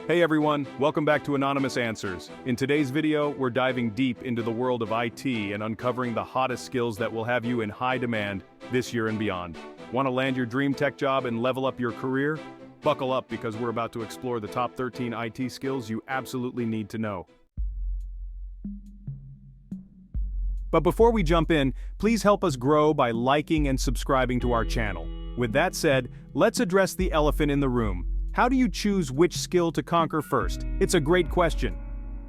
Hey everyone, welcome back to Anonymous Answers. In today's video, we're diving deep into the world of IT and uncovering the hottest skills that will have you in high demand this year and beyond. Want to land your dream tech job and level up your career? Buckle up because we're about to explore the top 13 IT skills you absolutely need to know. But before we jump in, please help us grow by liking and subscribing to our channel. With that said, let's address the elephant in the room. How do you choose which skill to conquer first? It's a great question.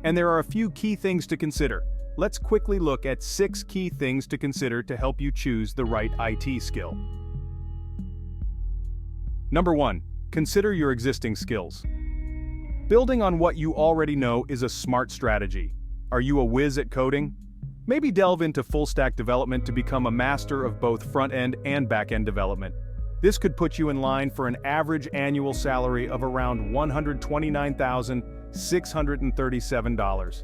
And there are a few key things to consider. Let's quickly look at 6 key things to consider to help you choose the right IT skill. Number 1. Consider your existing skills. Building on what you already know is a smart strategy. Are you a whiz at coding? Maybe delve into full-stack development to become a master of both front-end and back-end development. This could put you in line for an average annual salary of around $129,637.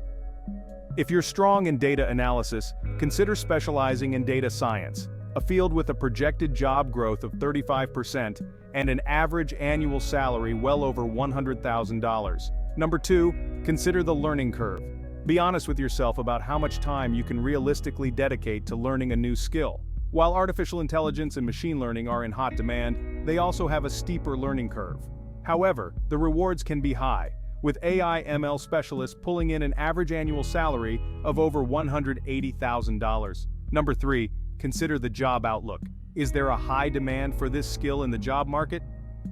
If you're strong in data analysis, consider specializing in data science, a field with a projected job growth of 35% and an average annual salary well over $100,000. Number 2, consider the learning curve. Be honest with yourself about how much time you can realistically dedicate to learning a new skill. While artificial intelligence and machine learning are in hot demand, they also have a steeper learning curve. However, the rewards can be high, with AI/ML specialists pulling in an average annual salary of over $180,000. Number 3, consider the job outlook. Is there a high demand for this skill in the job market?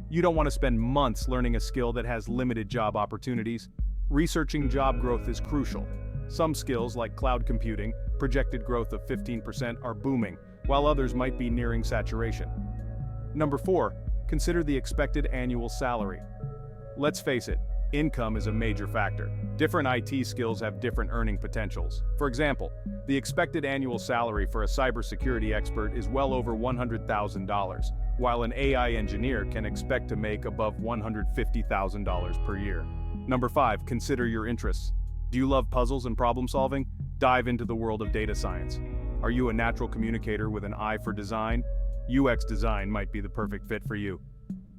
You don't want to spend months learning a skill that has limited job opportunities. Researching job growth is crucial. Some skills, like cloud computing, projected growth of 15% are booming, while others might be nearing saturation. Number 4, consider the expected annual salary. Let's face it, income is a major factor. Different IT skills have different earning potentials. For example, the expected annual salary for a cybersecurity expert is well over $100,000, while an AI engineer can expect to make above $150,000 per year. Number 5, consider your interests. Do you love puzzles and problem solving? Dive into the world of data science. Are you a natural communicator with an eye for design? UX design might be the perfect fit for you.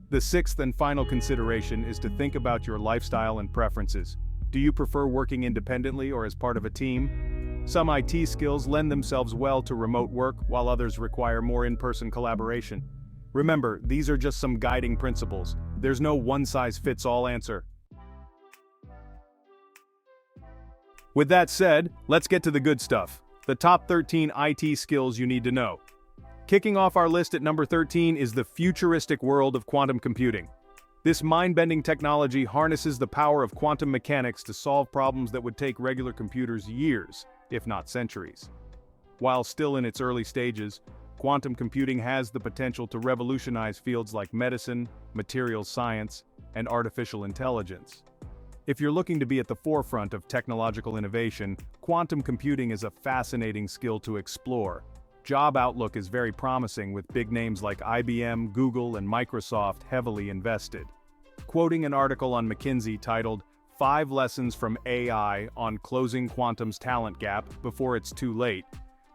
The 6th and final consideration is to think about your lifestyle and preferences. Do you prefer working independently or as part of a team? Some IT skills lend themselves well to remote work, while others require more in-person collaboration. Remember, these are just some guiding principles. There's no one-size-fits-all answer. With that said, let's get to the good stuff. The top 13 IT skills you need to know. Kicking off our list at number 13 is the futuristic world of quantum computing. This mind-bending technology harnesses the power of quantum mechanics to solve problems that would take regular computers years, if not centuries. While still in its early stages, quantum computing has the potential to revolutionize fields like medicine, materials science, and artificial intelligence. If you're looking to be at the forefront of technological innovation, quantum computing is a fascinating skill to explore. Job outlook is very promising, with big names like IBM, Google, and Microsoft heavily invested. Quoting an article on McKinsey titled, "5 Lessons from AI on Closing Quantum's Talent Gap Before It's Too Late,"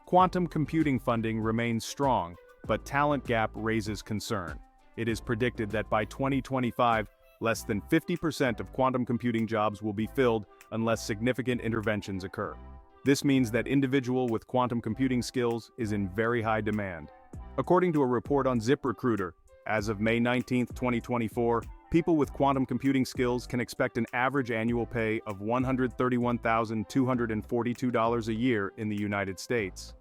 quantum computing funding remains strong, but talent gap raises concern. It is predicted that by 2025, less than 50% of quantum computing jobs will be filled unless significant interventions occur. This means that individual with quantum computing skills is in very high demand. According to a report on ZipRecruiter, as of May 19, 2024, people with quantum computing skills can expect an average annual pay of $131,242 a year in the United States.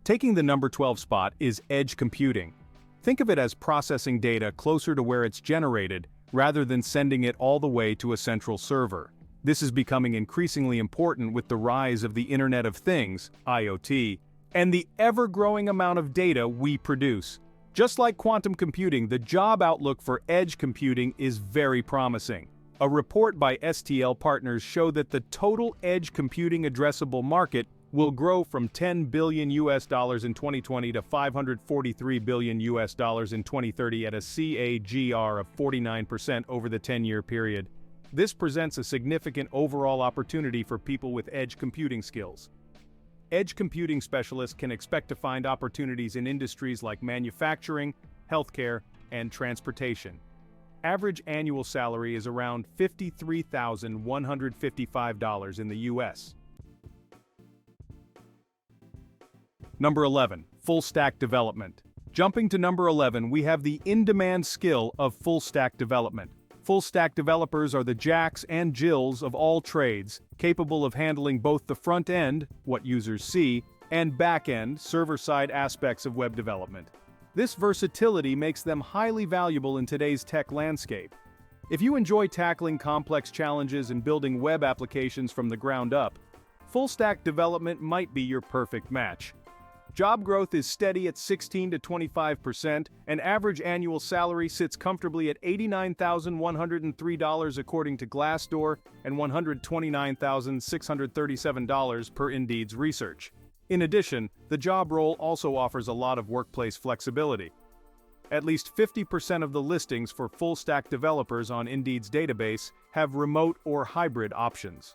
Taking the number 12 spot is edge computing. Think of it as processing data closer to where it's generated, rather than sending it all the way to a central server. This is becoming increasingly important with the rise of the Internet of Things, IoT, and the ever-growing amount of data we produce. Just like quantum computing, the job outlook for edge computing is very promising. A report by STL Partners showed that the total edge computing addressable market will grow from $10 billion in 2020 to $543 billion in 2030 at a CAGR of 49% over the 10-year period. This presents a significant overall opportunity for people with edge computing skills. Edge computing specialists can expect to find opportunities in industries like manufacturing, healthcare, and transportation. average annual salary is around $53,155 in the US. Number 11. Full stack development. Jumping to number 11, we have the in-demand skill of full stack development. Full stack developers are the Jacks and Jills of all trades, capable of handling both the front end, what users see, and back end, server-side aspects of web development. This versatility makes them highly valuable in today's tech landscape. If you enjoy tackling complex challenges and building web applications from the ground up, full stack development might be your perfect match. Job growth is steady at 16 to 25%, and average annual salary sits comfortably at $89,103 according to Glassdoor and $129,637 per Indeed's research. In addition, the job role also offers a lot of workplace flexibility. At least 50% of the listings for full-stack developers on Indeed's database have remote or hybrid options.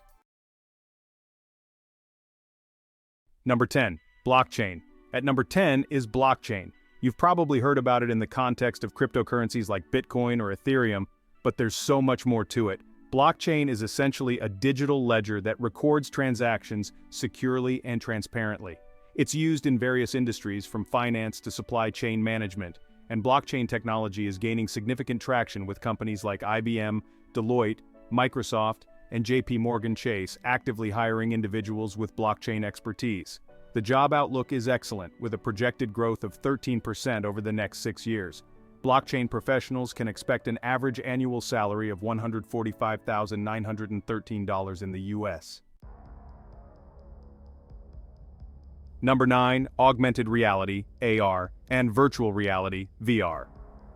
Number 10. Blockchain. At number 10 is blockchain. You've probably heard about it in the context of cryptocurrencies like Bitcoin or Ethereum, but there's so much more to it. Blockchain is essentially a digital ledger that records transactions securely and transparently. It's used in various industries from finance to supply chain management, and blockchain technology is gaining significant traction with companies like IBM, Deloitte, Microsoft, and JP Morgan Chase actively hiring individuals with blockchain expertise. The job outlook is excellent, with a projected growth of 13% over the next 6 years. Blockchain professionals can expect an average annual salary of $145,913 in the US. Number 9. Augmented reality, AR, and virtual reality, VR.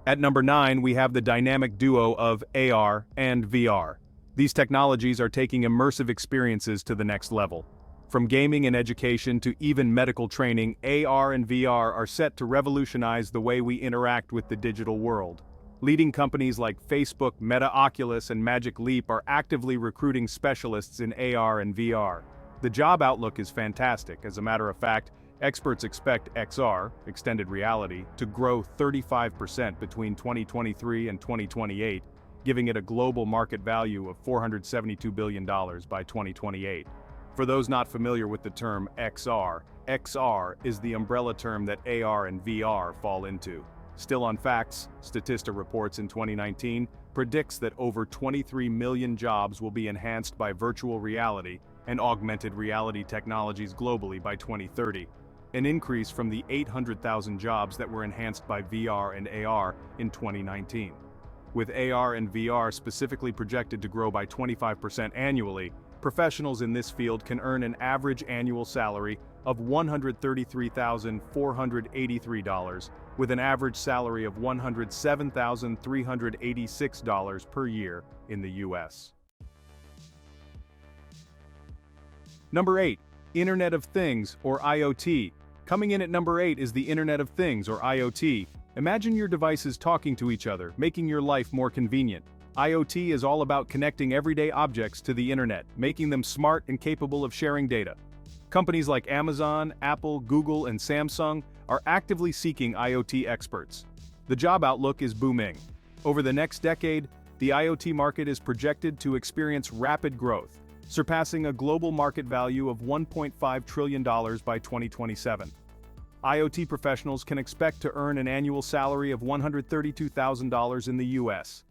At number 9, we have the dynamic duo of AR and VR. These technologies are taking immersive experiences to the next level. From gaming and education to even medical training, AR and VR are set to revolutionize the way we interact with the digital world. Leading companies like Facebook, Meta, Oculus, and Magic Leap are actively recruiting specialists in AR and VR. The job outlook is fantastic. As a matter of fact, experts expect XR, extended reality, to grow 35% between 2023 and 2028, giving it a global market value of $472 billion by 2028. For those not familiar with the term XR, XR is the umbrella term that AR and VR fall into. Still on facts, Statista reports in 2019 predicts that over 23 million jobs will be enhanced by virtual reality and augmented reality technologies globally by 2030, an increase from the 800,000 jobs that were enhanced by VR and AR in 2019. With AR and VR specifically projected to grow by 25% annually, professionals in this field can earn an average annual salary of $133,483, with an average salary of $107,386 per year in the US. Number 8. Internet of Things, or IoT. Coming in at number 8 is the Internet of Things, or IoT. Imagine your devices talking to each other, making your life more convenient. IoT is all about connecting everyday objects to the internet, making them smart and capable of sharing data. Companies like Amazon, Apple, Google, and Samsung are actively seeking IoT experts. The job outlook is booming. Over the next decade, the IoT market is projected to experience rapid growth, surpassing a global market value of $1.5 trillion by 2027. IoT professionals can expect to earn an annual salary of $132,000 in the US.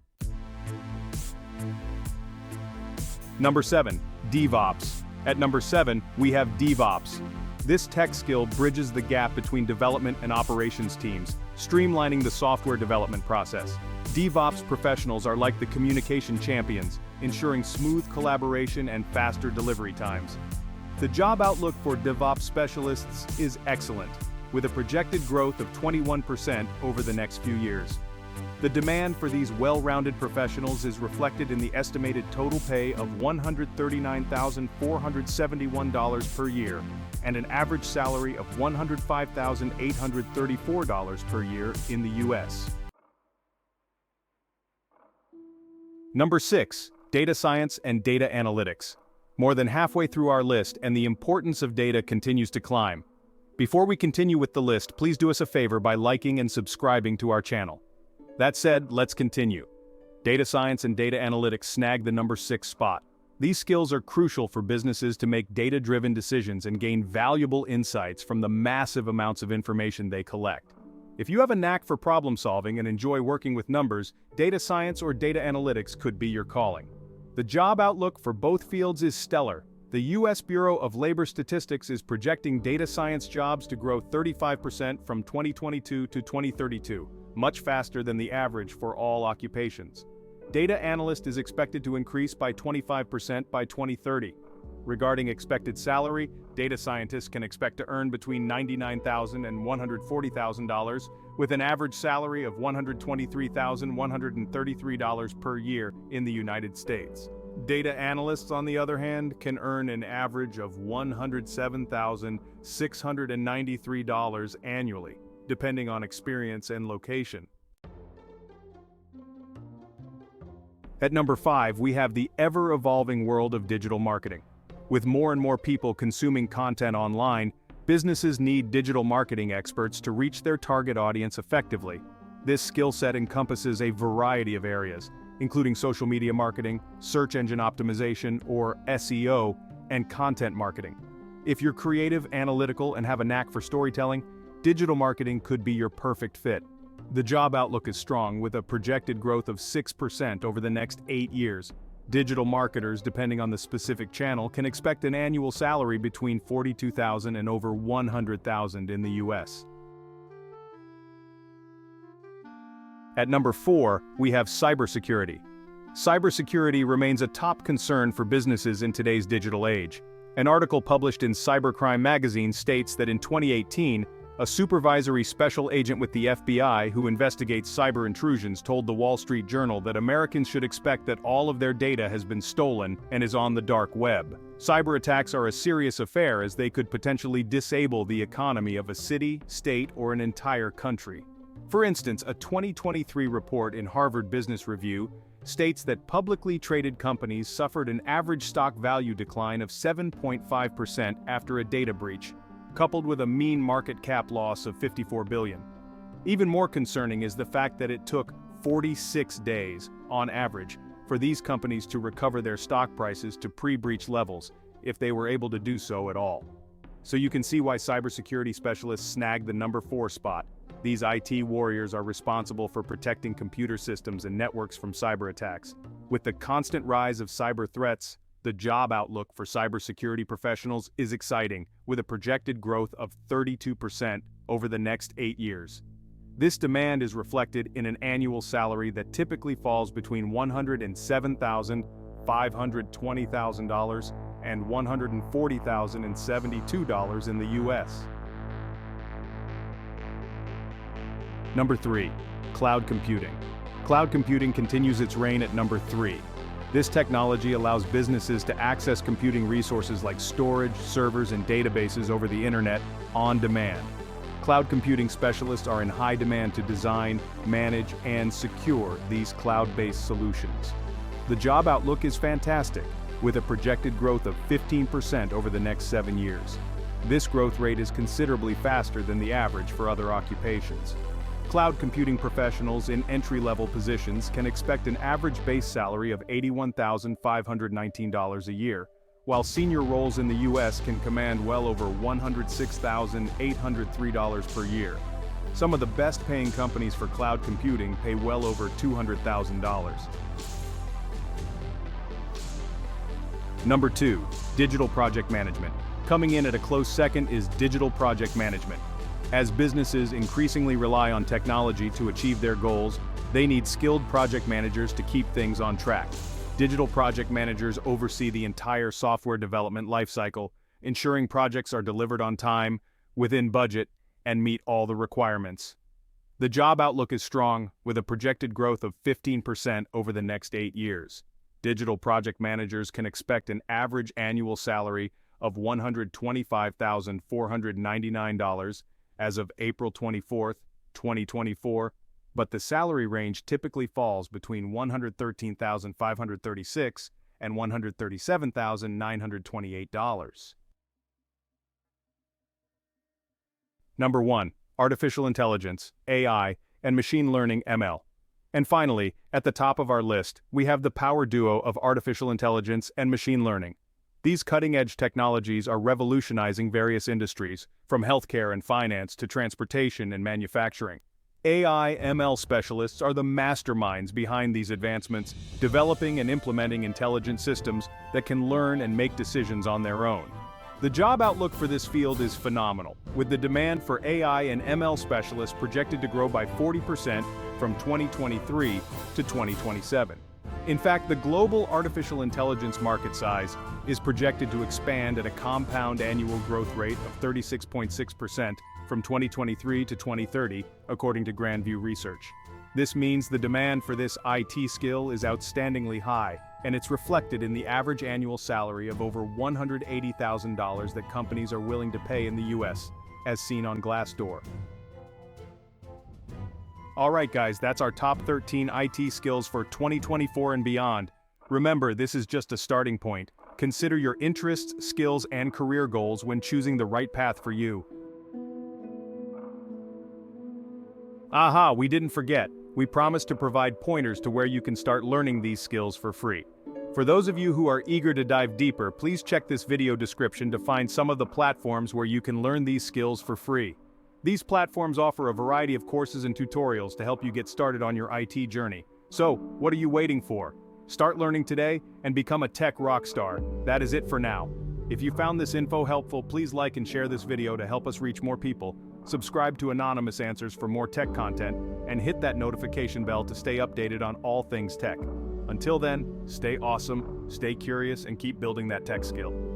Number 7. DevOps. At number 7, we have DevOps. This tech skill bridges the gap between development and operations teams, streamlining the software development process. DevOps professionals are like the communication champions, ensuring smooth collaboration and faster delivery times. The job outlook for DevOps specialists is excellent, with a projected growth of 21% over the next few years. The demand for these well-rounded professionals is reflected in the estimated total pay of $139,471 per year and an average salary of $105,834 per year in the US. Number 6. Data science and data analytics. More than halfway through our list, and the importance of data continues to climb. Before we continue with the list, please do us a favor by liking and subscribing to our channel. That said, let's continue. Data science and data analytics snag the number 6 spot. These skills are crucial for businesses to make data-driven decisions and gain valuable insights from the massive amounts of information they collect. If you have a knack for problem solving and enjoy working with numbers, data science or data analytics could be your calling. The job outlook for both fields is stellar. The U.S. Bureau of Labor Statistics is projecting data science jobs to grow 35% from 2022 to 2032, much faster than the average for all occupations. Data analyst is expected to increase by 25% by 2030. Regarding expected salary, data scientists can expect to earn between $99,000 and $140,000, with an average salary of $123,133 per year in the United States. Data analysts, on the other hand, can earn an average of $107,693 annually, depending on experience and location. At number 5, we have the ever-evolving world of digital marketing. With more and more people consuming content online, businesses need digital marketing experts to reach their target audience effectively. This skill set encompasses a variety of areas, including social media marketing, search engine optimization, or SEO, and content marketing. If you're creative, analytical, and have a knack for storytelling, digital marketing could be your perfect fit. The job outlook is strong, with a projected growth of 6% over the next 8 years. Digital marketers, depending on the specific channel, can expect an annual salary between $42,000 and over $100,000 in the US. At number 4, we have cybersecurity. Cybersecurity remains a top concern for businesses in today's digital age. An article published in Cybercrime magazine states that in 2018, a supervisory special agent with the FBI who investigates cyber intrusions told the Wall Street Journal that Americans should expect that all of their data has been stolen and is on the dark web. Cyber attacks are a serious affair, as they could potentially disable the economy of a city, state, or an entire country. For instance, a 2023 report in Harvard Business Review states that publicly traded companies suffered an average stock value decline of 7.5% after a data breach, coupled with a mean market cap loss of $54 billion. Even more concerning is the fact that it took 46 days, on average, for these companies to recover their stock prices to pre-breach levels, if they were able to do so at all. So you can see why cybersecurity specialists snag the number 4 spot. These IT warriors are responsible for protecting computer systems and networks from cyber attacks. With the constant rise of cyber threats, the job outlook for cybersecurity professionals is exciting, with a projected growth of 32% over the next 8 years. This demand is reflected in an annual salary that typically falls between $107,520,000 and $140,072 in the US. Number 3. Cloud computing. Cloud computing continues its reign at number 3. This technology allows businesses to access computing resources like storage, servers, and databases over the internet on demand. Cloud computing specialists are in high demand to design, manage, and secure these cloud-based solutions. The job outlook is fantastic, with a projected growth of 15% over the next 7 years. This growth rate is considerably faster than the average for other occupations. Cloud computing professionals in entry-level positions can expect an average base salary of $81,519 a year, while senior roles in the U.S. can command well over $106,803 per year. Some of the best-paying companies for cloud computing pay well over $200,000. Number 2. Digital project management. Coming in at a close second is digital project management. As businesses increasingly rely on technology to achieve their goals, they need skilled project managers to keep things on track. Digital project managers oversee the entire software development lifecycle, ensuring projects are delivered on time, within budget, and meet all the requirements. The job outlook is strong, with a projected growth of 15% over the next 8 years. Digital project managers can expect an average annual salary of $125,499 as of April 24, 2024, but the salary range typically falls between $113,536 and $137,928. Number 1. Artificial intelligence, AI, and machine learning (ML). And finally, at the top of our list, we have the power duo of artificial intelligence and machine learning. These cutting-edge technologies are revolutionizing various industries, from healthcare and finance to transportation and manufacturing. AI/ML specialists are the masterminds behind these advancements, developing and implementing intelligent systems that can learn and make decisions on their own. The job outlook for this field is phenomenal, with the demand for AI and ML specialists projected to grow by 40% from 2023 to 2027. In fact, the global artificial intelligence market size is projected to expand at a compound annual growth rate of 36.6% from 2023 to 2030, according to Grandview Research. This means the demand for this IT skill is outstandingly high, and it's reflected in the average annual salary of over $180,000 that companies are willing to pay in the US, as seen on Glassdoor. Alright guys, that's our top 13 IT skills for 2024 and beyond. Remember, this is just a starting point. Consider your interests, skills, and career goals when choosing the right path for you. Aha, we didn't forget. We promised to provide pointers to where you can start learning these skills for free. For those of you who are eager to dive deeper, please check this video description to find some of the platforms where you can learn these skills for free. These platforms offer a variety of courses and tutorials to help you get started on your IT journey. So, what are you waiting for? Start learning today and become a tech rock star. That is it for now. If you found this info helpful, please like and share this video to help us reach more people. Subscribe to Anonymous Answers for more tech content, and hit that notification bell to stay updated on all things tech. Until then, stay awesome, stay curious, and keep building that tech skill.